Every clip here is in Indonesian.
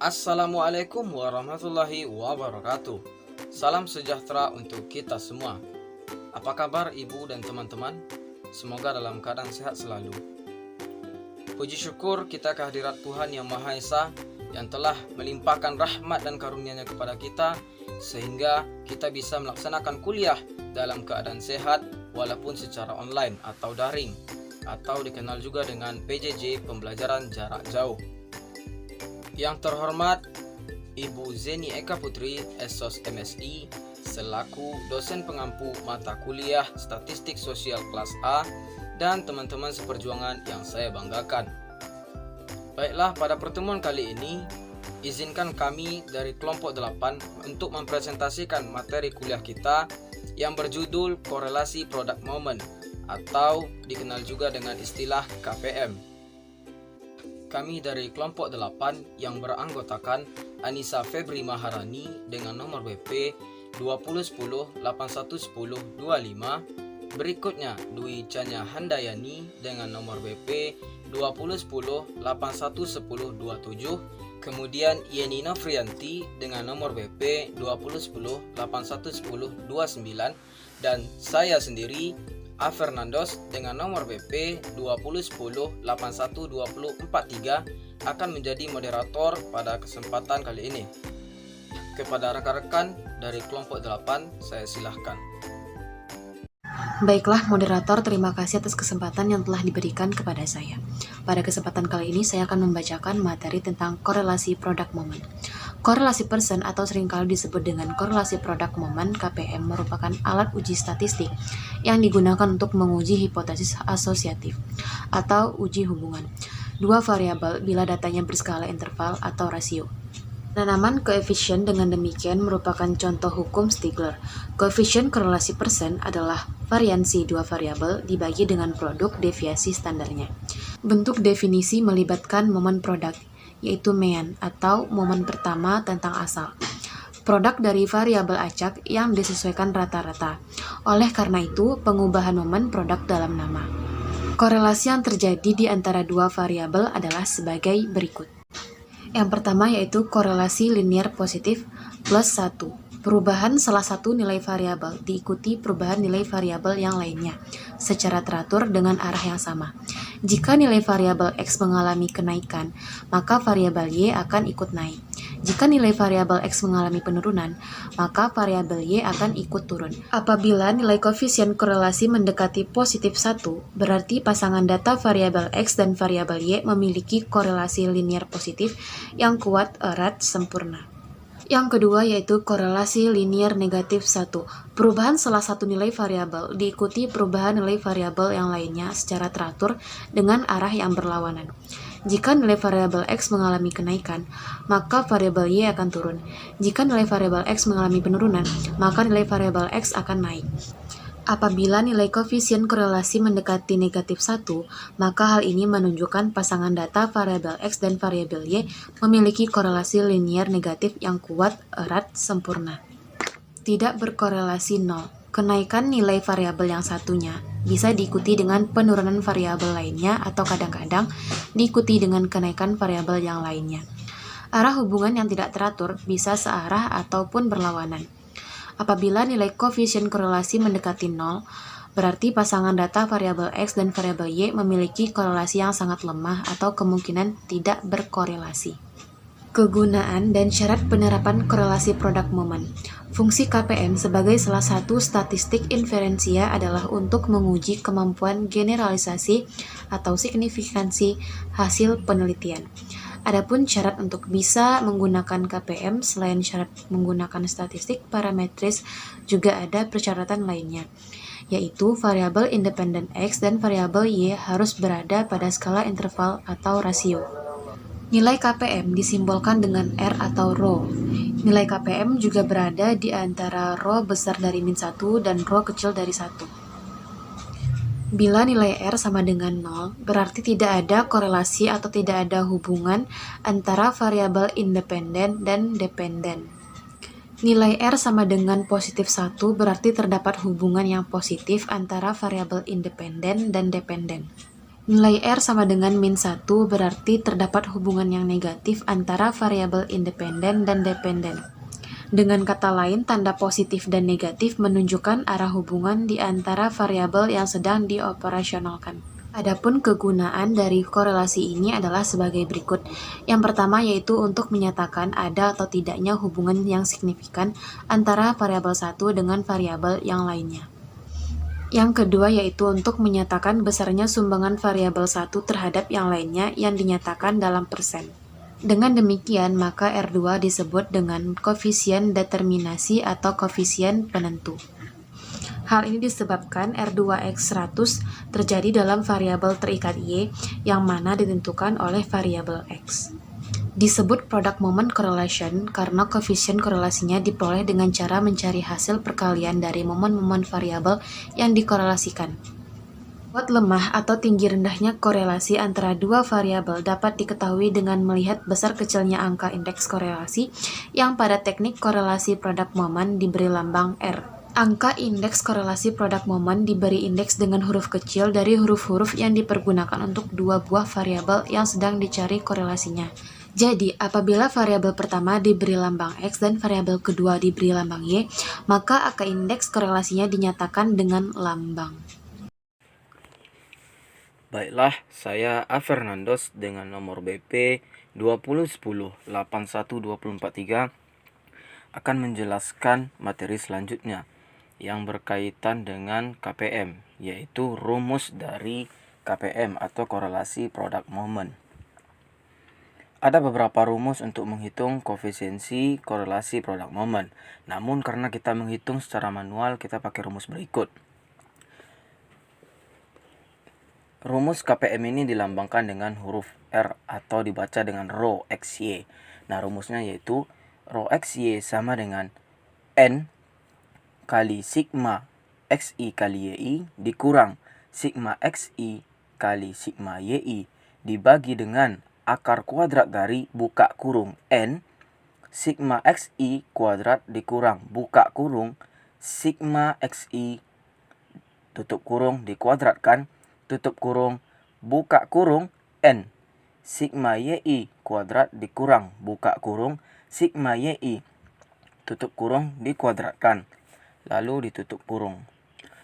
Assalamualaikum warahmatullahi wabarakatuh. Salam sejahtera untuk kita semua. Apa kabar ibu dan teman-teman? Semoga dalam keadaan sehat selalu. Puji syukur kita kehadirat Tuhan Yang Maha Esa yang telah melimpahkan rahmat dan karunia-Nya kepada kita sehingga kita bisa melaksanakan kuliah dalam keadaan sehat walaupun secara online atau daring atau dikenal juga dengan PJJ, pembelajaran jarak jauh. Yang terhormat Ibu Zeni Eka Putri, SOS MSI, selaku dosen pengampu mata kuliah Statistik Sosial kelas A, dan teman-teman seperjuangan yang saya banggakan. Baiklah, pada pertemuan kali ini, izinkan kami dari kelompok 8 untuk mempresentasikan materi kuliah kita yang berjudul Korelasi Product Moment atau dikenal juga dengan istilah KPM. Kami dari kelompok 8 yang beranggotakan Anissa Febri Maharani dengan nomor WP 2010 8110 25. Berikutnya Dwi Chanya Handayani dengan nomor WP 2010 8110 27. Kemudian Yeni Novrianti dengan nomor WP 2010 8110 29. Dan saya sendiri A. Fernandos dengan nomor BP 2010 8120 43 akan menjadi moderator pada kesempatan kali ini. Kepada rekan-rekan dari kelompok 8, saya silahkan. Baiklah moderator, terima kasih atas kesempatan yang telah diberikan kepada saya. Pada kesempatan kali ini saya akan membacakan materi tentang korelasi product moment. Korelasi person atau seringkali disebut dengan korelasi product moment KPM merupakan alat uji statistik yang digunakan untuk menguji hipotesis asosiatif atau uji hubungan dua variabel bila datanya berskala interval atau rasio. Penanaman koefisien dengan demikian merupakan contoh hukum Stigler. Koefisien korelasi person adalah variansi dua variabel dibagi dengan produk deviasi standarnya. Bentuk definisi melibatkan momen produk, yaitu mean atau momen pertama tentang asal. Produk dari variabel acak yang disesuaikan rata-rata. Oleh karena itu, pengubahan momen produk dalam nama. Korelasi yang terjadi di antara dua variabel adalah sebagai berikut. Yang pertama yaitu korelasi linear positif plus 1. Perubahan salah satu nilai variabel diikuti perubahan nilai variabel yang lainnya secara teratur dengan arah yang sama. Jika nilai variabel X mengalami kenaikan, maka variabel Y akan ikut naik. Jika nilai variabel X mengalami penurunan, maka variabel Y akan ikut turun. Apabila nilai koefisien korelasi mendekati positif 1, berarti pasangan data variabel X dan variabel Y memiliki korelasi linear positif yang kuat, erat, sempurna. Yang kedua yaitu korelasi linear negatif 1. Perubahan salah satu nilai variabel diikuti perubahan nilai variabel yang lainnya secara teratur dengan arah yang berlawanan. Jika nilai variabel X mengalami kenaikan, maka variabel Y akan turun. Jika nilai variabel X mengalami penurunan, maka nilai variabel X akan naik. Apabila nilai koefisien korelasi mendekati negatif 1, maka hal ini menunjukkan pasangan data variabel X dan variabel Y memiliki korelasi linear negatif yang kuat, erat, sempurna. Tidak berkorelasi 0. Kenaikan nilai variabel yang satunya bisa diikuti dengan penurunan variabel lainnya atau kadang-kadang diikuti dengan kenaikan variabel yang lainnya. Arah hubungan yang tidak teratur bisa searah ataupun berlawanan. Apabila nilai koefisien korelasi mendekati 0, berarti pasangan data variabel X dan variabel Y memiliki korelasi yang sangat lemah atau kemungkinan tidak berkorelasi. Kegunaan dan syarat penerapan korelasi product moment. Fungsi KPM sebagai salah satu statistik inferensia adalah untuk menguji kemampuan generalisasi atau signifikansi hasil penelitian. Adapun syarat untuk bisa menggunakan KPM selain syarat menggunakan statistik parametris juga ada persyaratan lainnya, yaitu variabel independen X dan variabel Y harus berada pada skala interval atau rasio. Nilai KPM disimbolkan dengan R atau rho. Nilai KPM juga berada di antara rho besar dari -1 dan rho kecil dari 1. Bila nilai R sama dengan 0, berarti tidak ada korelasi atau tidak ada hubungan antara variabel independen dan dependen. Nilai R sama dengan positif 1 berarti terdapat hubungan yang positif antara variabel independen dan dependen. Nilai R sama dengan min 1 berarti terdapat hubungan yang negatif antara variabel independen dan dependen. Dengan kata lain, tanda positif dan negatif menunjukkan arah hubungan di antara variabel yang sedang dioperasionalkan. Adapun kegunaan dari korelasi ini adalah sebagai berikut. Yang pertama yaitu untuk menyatakan ada atau tidaknya hubungan yang signifikan antara variabel satu dengan variabel yang lainnya. Yang kedua yaitu untuk menyatakan besarnya sumbangan variabel satu terhadap yang lainnya yang dinyatakan dalam persen. Dengan demikian, maka R2 disebut dengan koefisien determinasi atau koefisien penentu. Hal ini disebabkan R2X 100 terjadi dalam variabel terikat Y yang mana ditentukan oleh variabel X. Disebut product moment correlation karena koefisien korelasinya diperoleh dengan cara mencari hasil perkalian dari momen-momen variabel yang dikorelasikan. Buat lemah atau tinggi rendahnya korelasi antara dua variabel dapat diketahui dengan melihat besar kecilnya angka indeks korelasi yang pada teknik korelasi product moment diberi lambang R. Angka indeks korelasi product moment diberi indeks dengan huruf kecil dari huruf-huruf yang dipergunakan untuk dua buah variabel yang sedang dicari korelasinya. Jadi, apabila variabel pertama diberi lambang X dan variabel kedua diberi lambang Y, maka angka indeks korelasinya dinyatakan dengan lambang. Baiklah, saya A. Fernandos dengan nomor BP 2010-81243 akan menjelaskan materi selanjutnya yang berkaitan dengan KPM, yaitu rumus dari KPM atau korelasi product moment. Ada beberapa rumus untuk menghitung koefisiensi korelasi product moment. Namun karena kita menghitung secara manual, kita pakai rumus berikut. Rumus KPM ini dilambangkan dengan huruf R atau dibaca dengan rho XY. Nah, rumusnya yaitu rho XY sama dengan N kali sigma XI kali YI dikurang sigma XI kali sigma YI dibagi dengan akar kuadrat dari buka kurung N sigma XI kuadrat dikurang buka kurung sigma XI tutup kurung dikuadratkan tutup kurung buka kurung N sigma YI kuadrat dikurang buka kurung sigma YI tutup kurung dikuadratkan lalu ditutup kurung.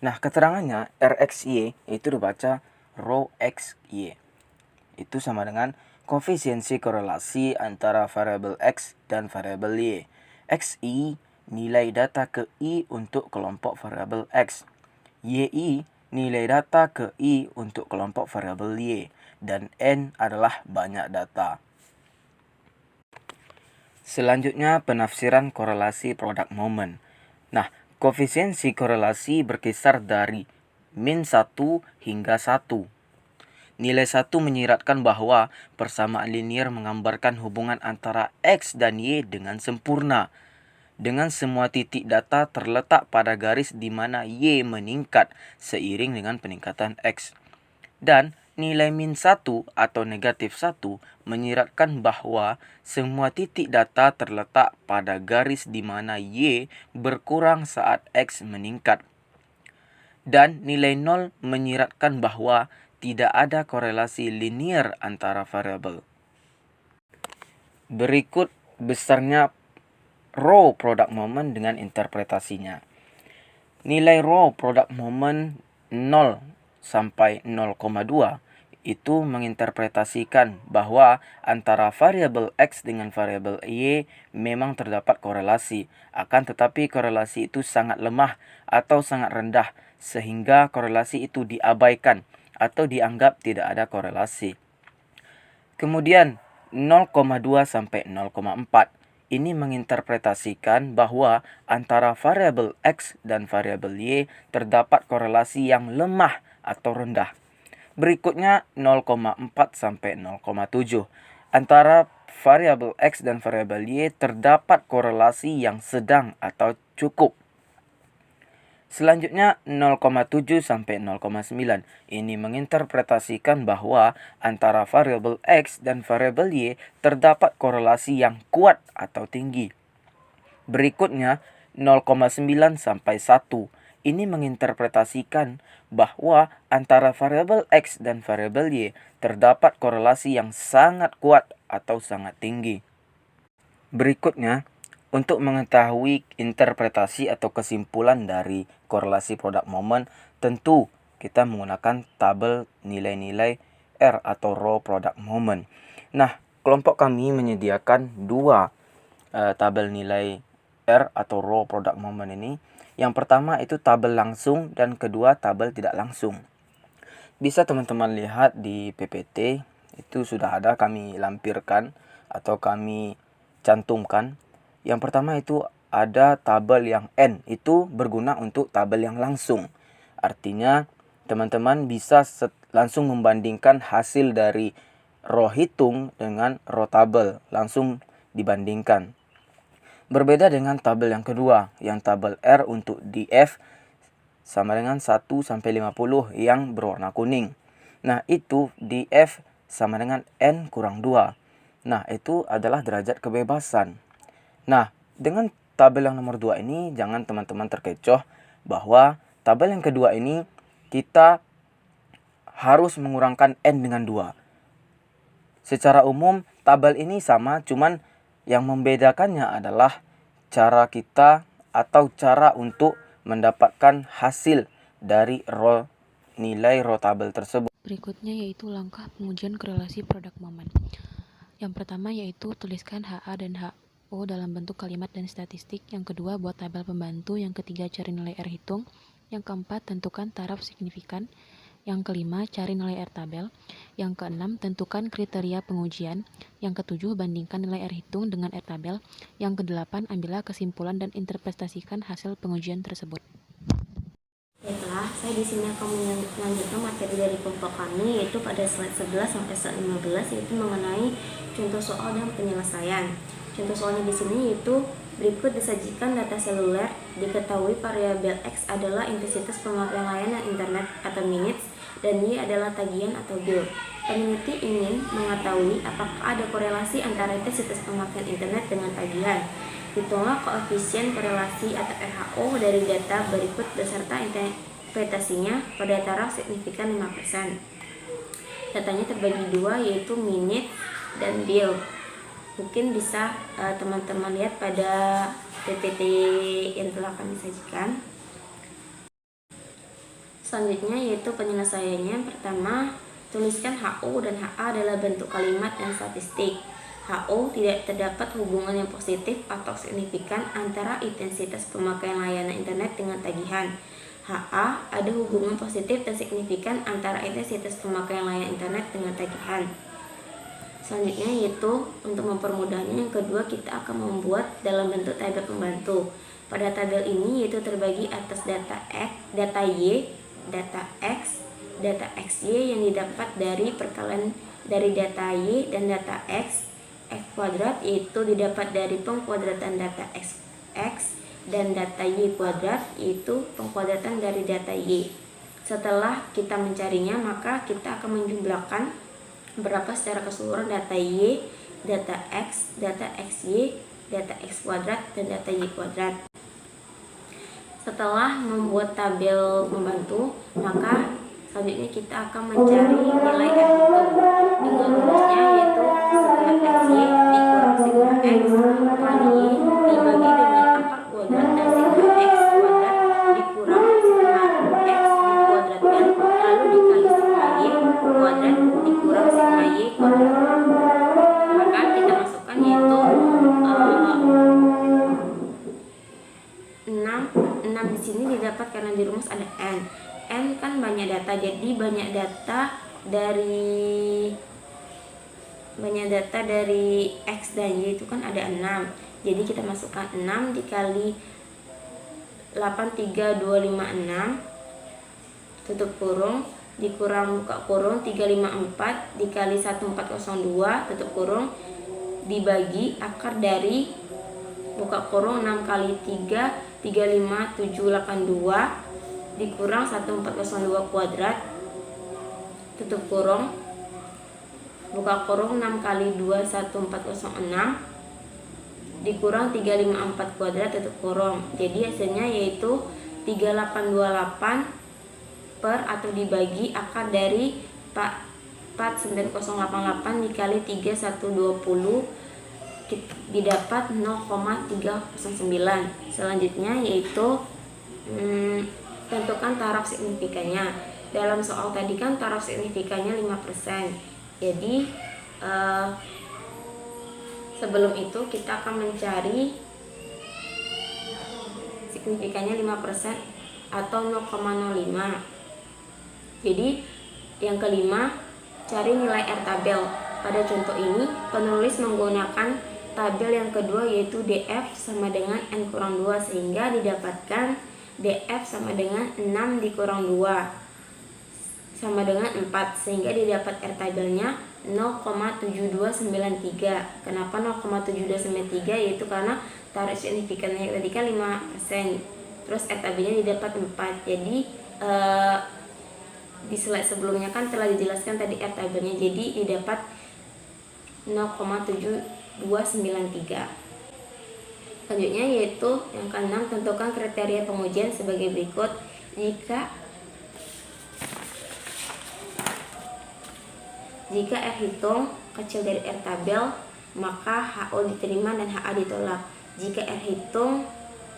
Nah, keterangannya RXY itu dibaca rho XY. Itu sama dengan koefisiensi korelasi antara variabel X dan variabel Y. XI nilai data ke I untuk kelompok variabel X. YI nilai data ke I untuk kelompok variabel Y, dan N adalah banyak data. Selanjutnya, penafsiran korelasi product moment. Nah, koefisiensi korelasi berkisar dari min 1 hingga 1. Nilai 1 menyiratkan bahwa persamaan linier menggambarkan hubungan antara X dan Y dengan sempurna. Dengan semua titik data terletak pada garis di mana Y meningkat seiring dengan peningkatan X. Dan nilai min 1 atau negatif 1 menyiratkan bahwa semua titik data terletak pada garis di mana Y berkurang saat X meningkat. Dan nilai 0 menyiratkan bahwa tidak ada korelasi linier antara variabel. Berikut besarnya rho product moment dengan interpretasinya. Nilai rho product moment 0 sampai 0,2 itu menginterpretasikan bahwa antara variabel X dengan variabel Y memang terdapat korelasi. Akan tetapi korelasi itu sangat lemah atau sangat rendah sehingga korelasi itu diabaikan atau dianggap tidak ada korelasi. Kemudian 0,2 sampai 0,4 ini menginterpretasikan bahwa antara variabel X dan variabel Y terdapat korelasi yang lemah atau rendah. Berikutnya 0,4 sampai 0,7. Antara variabel X dan variabel Y terdapat korelasi yang sedang atau cukup. Selanjutnya 0,7 sampai 0,9. Ini menginterpretasikan bahwa antara variabel X dan variabel Y terdapat korelasi yang kuat atau tinggi. Berikutnya 0,9 sampai 1. ini menginterpretasikan bahwa antara variabel X dan variabel Y terdapat korelasi yang sangat kuat atau sangat tinggi. Berikutnya, untuk mengetahui interpretasi atau kesimpulan dari korelasi produk momen, tentu kita menggunakan tabel nilai-nilai R atau raw product moment. Nah, kelompok kami menyediakan dua tabel nilai R atau raw product moment ini. Yang pertama itu tabel langsung dan kedua tabel tidak langsung. Bisa teman-teman lihat di PPT, itu sudah ada kami lampirkan atau kami cantumkan. Yang pertama itu ada tabel yang N, itu berguna untuk tabel yang langsung. Artinya teman-teman bisa langsung membandingkan hasil dari row hitung dengan row tabel, langsung dibandingkan. Berbeda dengan tabel yang kedua, yang tabel R untuk DF sama dengan 1 sampai 50 yang berwarna kuning. Nah, itu DF sama dengan N kurang 2. Nah, itu adalah derajat kebebasan. Nah, dengan tabel yang nomor 2 ini, jangan teman-teman terkecoh bahwa tabel yang kedua ini kita harus mengurangkan N dengan 2. Secara umum, tabel ini sama, cuman yang membedakannya adalah cara kita atau cara untuk mendapatkan hasil dari nilai raw tabel tersebut. Berikutnya yaitu langkah pengujian korelasi produk momen. Yang pertama yaitu tuliskan HA dan HO dalam bentuk kalimat dan statistik. Yang kedua buat tabel pembantu. Yang ketiga cari nilai R hitung. Yang keempat tentukan taraf signifikan. Yang kelima cari nilai R tabel. Yang keenam tentukan kriteria pengujian. Yang ketujuh bandingkan nilai R hitung dengan R tabel. Yang kedelapan ambillah kesimpulan dan interpretasikan hasil pengujian tersebut. Baiklah, saya di sini akan melanjutkan materi dari kelompok kami, yaitu pada slide 11 sampai slide 15, yaitu mengenai contoh soal dan penyelesaian. Contoh soalnya di sini yaitu berikut disajikan data seluler, diketahui variabel X adalah intensitas pemakaian layanan internet atau minutes dan Y adalah tagihan atau bill. Peneliti ingin mengetahui apakah ada korelasi antara intensitas pemakaian internet dengan tagihan. Hitunglah koefisien korelasi atau RHO dari data berikut beserta interpretasinya pada taraf signifikan 5%. Datanya terbagi dua, yaitu minute dan bill. Mungkin bisa teman-teman lihat pada PPT yang telah kami sajikan. Selanjutnya yaitu penyelesaiannya. Pertama, tuliskan HO dan HA adalah bentuk kalimat dan statistik. HO tidak terdapat hubungan yang positif atau signifikan antara intensitas pemakaian layanan internet dengan tagihan. HA ada hubungan positif dan signifikan antara intensitas pemakaian layanan internet dengan tagihan. Selanjutnya yaitu untuk mempermudahnya, yang kedua kita akan membuat dalam bentuk tabel pembantu. Pada tabel ini yaitu terbagi atas data X, data Y, data X, data XY yang didapat dari perkalian dari data Y dan data X kuadrat, yaitu didapat dari pengkuadratan data X dan data Y kuadrat, yaitu pengkuadratan dari data Y. Setelah kita mencarinya, maka kita akan menjumlahkan berapa secara keseluruhan data Y, data X, data XY, data X kuadrat, dan data Y kuadrat. Setelah membuat tabel membantu, maka selanjutnya kita akan mencari nilai R hitung dengan rumusnya, yaitu sigma XY dikurang sigma X kali Y dibagi dengan akar kuadrat dan sigma X kuadrat dikurang sigma X dikuadratkan lalu dikali sigma Y kuadrat dikurang sigma Y kuadrat. Maka kita masukkan yaitu 6 di sini didapat karena di rumus ada N. N kan banyak data, jadi banyak data dari X dan Y itu kan ada 6. Jadi kita masukkan 6 dikali 83256 tutup kurung dikurang buka kurung 354 dikali 1402 tutup kurung dibagi akar dari buka kurung 6 kali 3 35782 dikurang 1402 kuadrat tutup kurung buka kurung 6 kali 2 14406 dikurang 354 kuadrat tutup kurung. Jadi hasilnya yaitu 3828 per atau dibagi akar dari 49088 dikali 3120 didapat 0,309. Selanjutnya yaitu tentukan taraf signifikannya. Dalam soal tadi kan taraf signifikannya 5%. Jadi sebelum itu kita akan mencari signifikannya 5% atau 0,05. Jadi yang kelima, cari nilai R tabel. Pada contoh ini, penulis menggunakan tabel yang kedua yaitu DF sama dengan N-2 sehingga didapatkan DF sama dengan 6 dikurang 2 sama dengan 4 sehingga didapat R tabelnya 0,7293. Kenapa 0,7293? Yaitu karena taraf signifikannya tadi kan 5%. Terus R tabelnya didapat 4. Jadi di slide sebelumnya kan telah dijelaskan tadi R tabelnya, jadi didapat 0,7293. Selanjutnya yaitu yang keenam, tentukan kriteria pengujian sebagai berikut. Jika R hitung kecil dari R tabel, maka HO diterima dan HA ditolak. Jika R hitung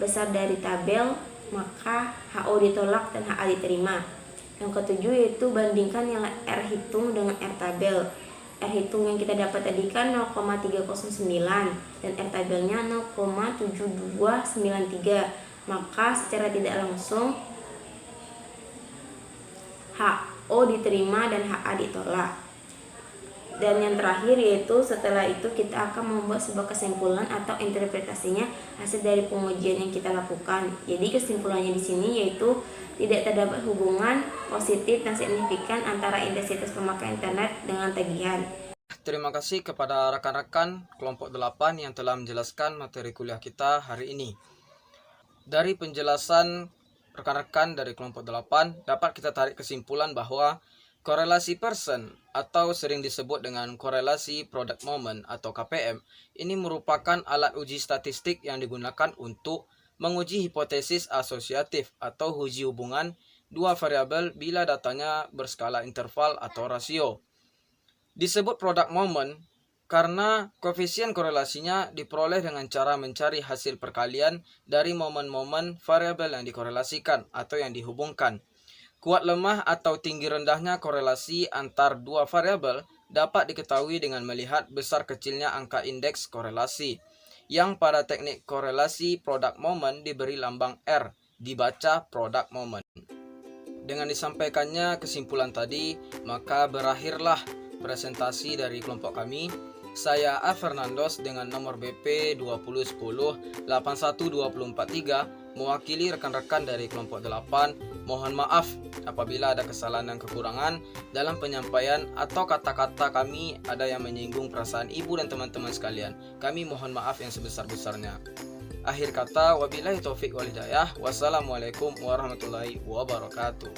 besar dari tabel, maka HO ditolak dan HA diterima. Yang ketujuh yaitu bandingkan nilai R hitung dengan R tabel. R hitung yang kita dapat tadi kan 0,309 dan R tabelnya 0,7293. Maka secara tidak langsung HO diterima dan HA ditolak. Dan yang terakhir yaitu setelah itu kita akan membuat sebuah kesimpulan atau interpretasinya hasil dari pengujian yang kita lakukan. Jadi kesimpulannya di sini yaitu tidak terdapat hubungan positif dan signifikan antara intensitas pemakaian internet dengan tagihan. Terima kasih kepada rekan-rekan kelompok 8 yang telah menjelaskan materi kuliah kita hari ini. Dari penjelasan rekan-rekan dari kelompok 8 dapat kita tarik kesimpulan bahwa korelasi Pearson atau sering disebut dengan korelasi product moment atau KPM ini merupakan alat uji statistik yang digunakan untuk menguji hipotesis asosiatif atau uji hubungan dua variabel bila datanya berskala interval atau rasio. Disebut product moment karena koefisien korelasinya diperoleh dengan cara mencari hasil perkalian dari momen-momen variabel yang dikorelasikan atau yang dihubungkan. Kuat lemah atau tinggi rendahnya korelasi antar dua variabel dapat diketahui dengan melihat besar kecilnya angka indeks korelasi, yang pada teknik korelasi product moment diberi lambang R, dibaca product moment. Dengan disampaikannya kesimpulan tadi, maka berakhirlah presentasi dari kelompok kami. Saya A. Fernandos dengan nomor BP 2010-81243 mewakili rekan-rekan dari kelompok 8. Mohon maaf apabila ada kesalahan dan kekurangan dalam penyampaian atau kata-kata kami ada yang menyinggung perasaan ibu dan teman-teman sekalian. Kami mohon maaf yang sebesar-besarnya. Akhir kata, wabillahi taufik wal hidayah. Wassalamualaikum warahmatullahi wabarakatuh.